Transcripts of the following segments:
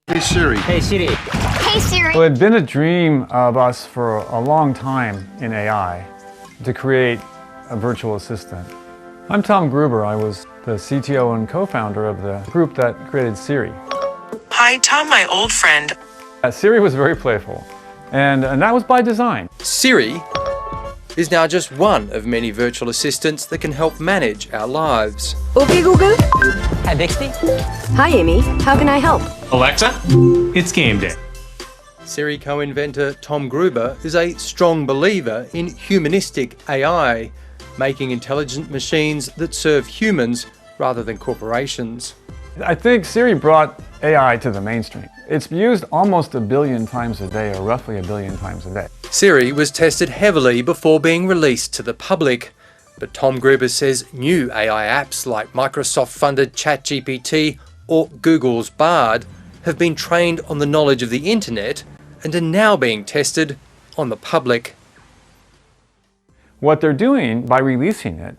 Hey Siri. Hey Siri. Hey Siri. Well, it had been a dream of us for a long time in AI to create a virtual assistant. I'm Tom Gruber. I was the CTO and co-founder of the group that created Siri. Hi, Tom, my old friend. Siri was very playful, and that was by design. Siri is now just one of many virtual assistants that can help manage our lives. Okay, Google. Hi Bixby. Hi, Amy. How can I help? Alexa, it's game day. Siri co-inventor Tom Gruber is a strong believer in humanistic AI, making intelligent machines that serve humans rather than corporations. I think Siri brought AI to the mainstream. It's used almost 1 billion times a day, or roughly 1 billion times a day. Siri was tested heavily before being released to the public, but Tom Gruber says new AI apps like Microsoft-funded ChatGPT or Google's Bard have been trained on the knowledge of the internet and are now being tested on the public. What they're doing by releasing it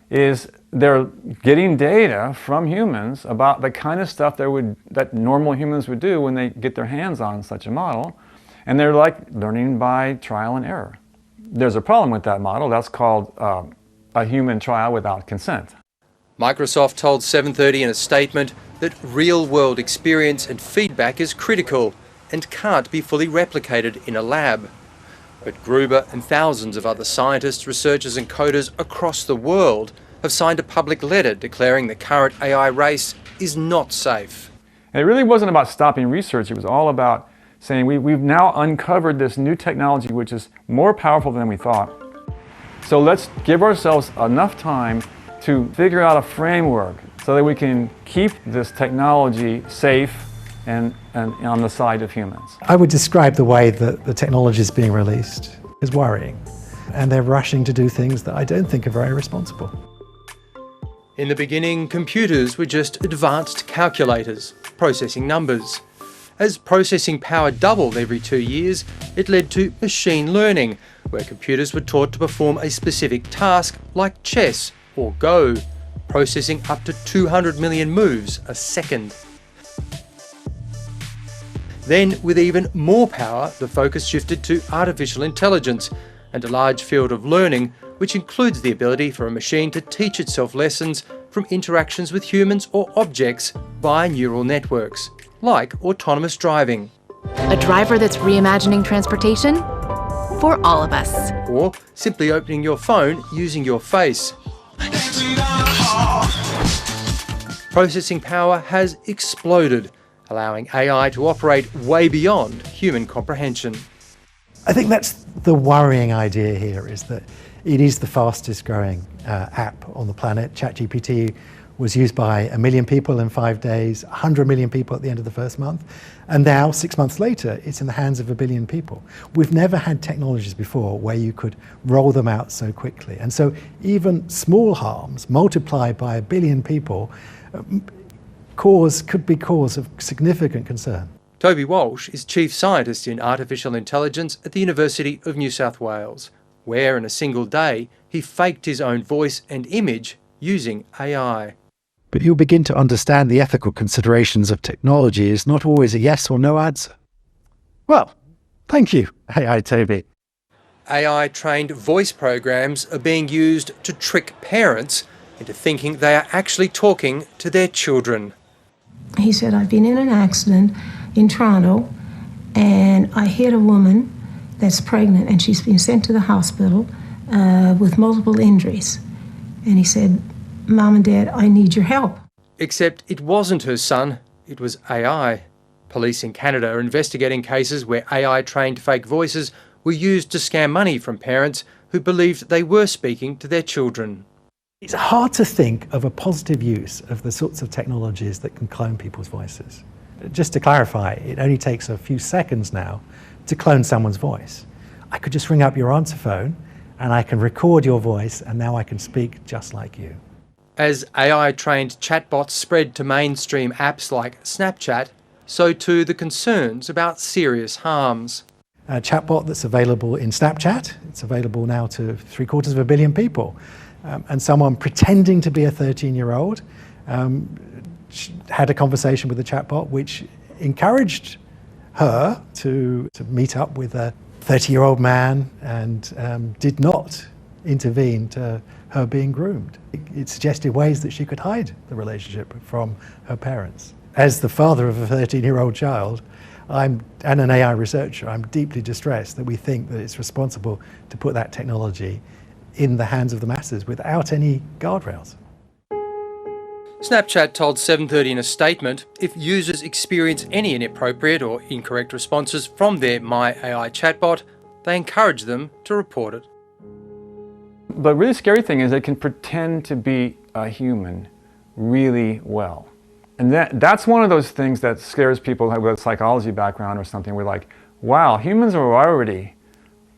is they're getting data from humans about the kind of stuff that normal humans would do when they get their hands on such a model, and they're like learning by trial and error. There's a problem with that model. That's called a human trial without consent. Microsoft told 7:30 in a statement that real-world experience and feedback is critical and can't be fully replicated in a lab. But Gruber and thousands of other scientists, researchers and coders across the world have signed a public letter declaring the current AI race is not safe. And it really wasn't about stopping research. It was all about saying we've now uncovered this new technology which is more powerful than we thought. So let's give ourselves enough time to figure out a framework so that we can keep this technology safe and on the side of humans. I would describe the way that the technology is being released as worrying. And they're rushing to do things that I don't think are very responsible. In the beginning, computers were just advanced calculators, processing numbers. As processing power doubled every 2 years, it led to machine learning, where computers were taught to perform a specific task like chess or Go, processing up to 200 million moves a second. Then, with even more power, the focus shifted to artificial intelligence and a large field of learning, which includes the ability for a machine to teach itself lessons from interactions with humans or objects via neural networks, like autonomous driving. A driver that's reimagining transportation for all of us. Or simply opening your phone using your face. Processing power has exploded, allowing AI to operate way beyond human comprehension. I think that's the worrying idea here, is that it is the fastest growing app on the planet. ChatGPT was used by 1 million people in 5 days, 100 million people at the end of the first month, and now 6 months later it's in the hands of 1 billion people. We've never had technologies before where you could roll them out so quickly, and so even small harms multiplied by 1 billion people could be cause of significant concern. Toby Walsh is Chief Scientist in Artificial Intelligence at the University of New South Wales, where in a single day he faked his own voice and image using AI. But you'll begin to understand the ethical considerations of technology is not always a yes or no answer. Well, thank you, AI Toby. AI-trained voice programs are being used to trick parents into thinking they are actually talking to their children. He said, I've been in an accident in Toronto and I hit a woman that's pregnant and she's been sent to the hospital with multiple injuries. And he said, Mom and Dad, I need your help. Except it wasn't her son, it was AI. Police in Canada are investigating cases where AI-trained fake voices were used to scam money from parents who believed they were speaking to their children. It's hard to think of a positive use of the sorts of technologies that can clone people's voices. Just to clarify, it only takes a few seconds now to clone someone's voice. I could just ring up your answer phone and I can record your voice and now I can speak just like you. As AI-trained chatbots spread to mainstream apps like Snapchat, so too the concerns about serious harms. A chatbot that's available in Snapchat, it's available now to 750 million people. And someone pretending to be a 13-year-old had a conversation with the chatbot which encouraged her to meet up with a 30-year-old man and did not intervene to her being groomed. It suggested ways that she could hide the relationship from her parents. As the father of a 13-year-old child, and an AI researcher, I'm deeply distressed that we think that it's responsible to put that technology in the hands of the masses without any guardrails. Snapchat told 7:30 in a statement, if users experience any inappropriate or incorrect responses from their My AI chatbot, they encourage them to report it. The really scary thing is it can pretend to be a human really well. And that's one of those things that scares people with a psychology background or something. We're like, wow, humans are already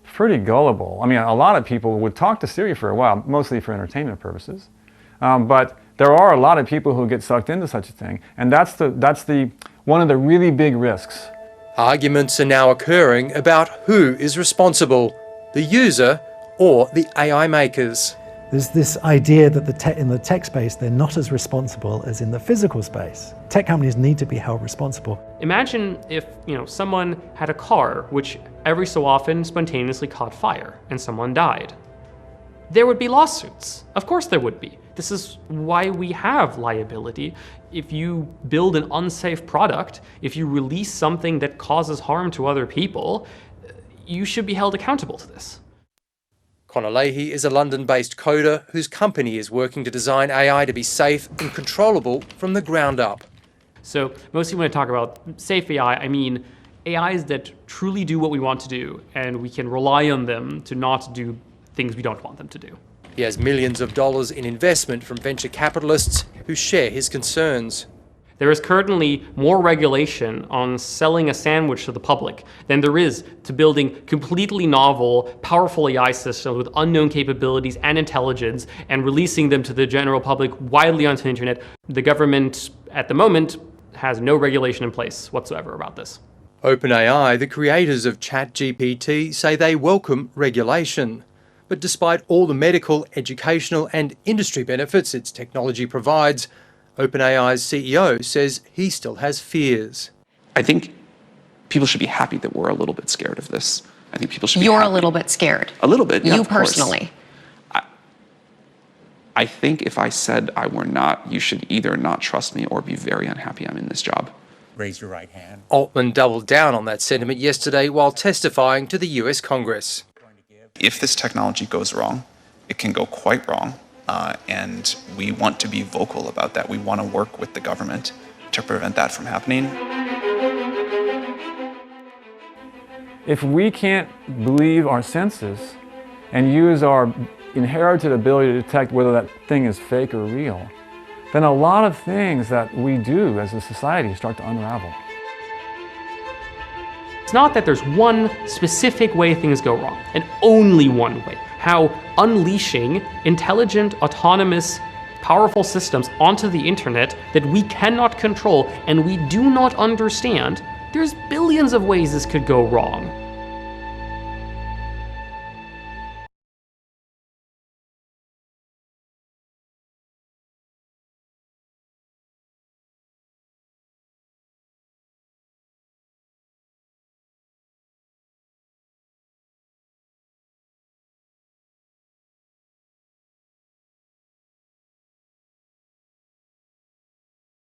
pretty gullible. I mean, a lot of people would talk to Siri for a while, mostly for entertainment purposes. But there are a lot of people who get sucked into such a thing. And that's one of the really big risks. Arguments are now occurring about who is responsible, the user or the AI makers. There's this idea that in the tech space, they're not as responsible as in the physical space. Tech companies need to be held responsible. Imagine if, someone had a car which every so often spontaneously caught fire and someone died. There would be lawsuits. Of course there would be. This is why we have liability. If you build an unsafe product, if you release something that causes harm to other people, you should be held accountable to this. Connor Leahy is a London-based coder whose company is working to design AI to be safe and controllable from the ground up. So mostly when I talk about safe AI, I mean AIs that truly do what we want to do, and we can rely on them to not do things we don't want them to do. He has millions of dollars in investment from venture capitalists who share his concerns. There is currently more regulation on selling a sandwich to the public than there is to building completely novel, powerful AI systems with unknown capabilities and intelligence and releasing them to the general public widely onto the internet. The government, at the moment, has no regulation in place whatsoever about this. OpenAI, the creators of ChatGPT, say they welcome regulation. But despite all the medical, educational and industry benefits its technology provides, OpenAI's CEO says he still has fears. I think people should be happy that we're a little bit scared of this. I think people should be You're happy. a little bit scared. A little bit, yeah, You of course. personally. I think if I said I were not, you should either not trust me or be very unhappy I'm in this job. Raise your right hand. Altman doubled down on that sentiment yesterday while testifying to the US Congress. If this technology goes wrong, it can go quite wrong. And we want to be vocal about that. We want to work with the government to prevent that from happening. If we can't believe our senses and use our inherited ability to detect whether that thing is fake or real, then a lot of things that we do as a society start to unravel. It's not that there's one specific way things go wrong, and only one way. How unleashing intelligent, autonomous, powerful systems onto the internet that we cannot control and we do not understand, there's billions of ways this could go wrong.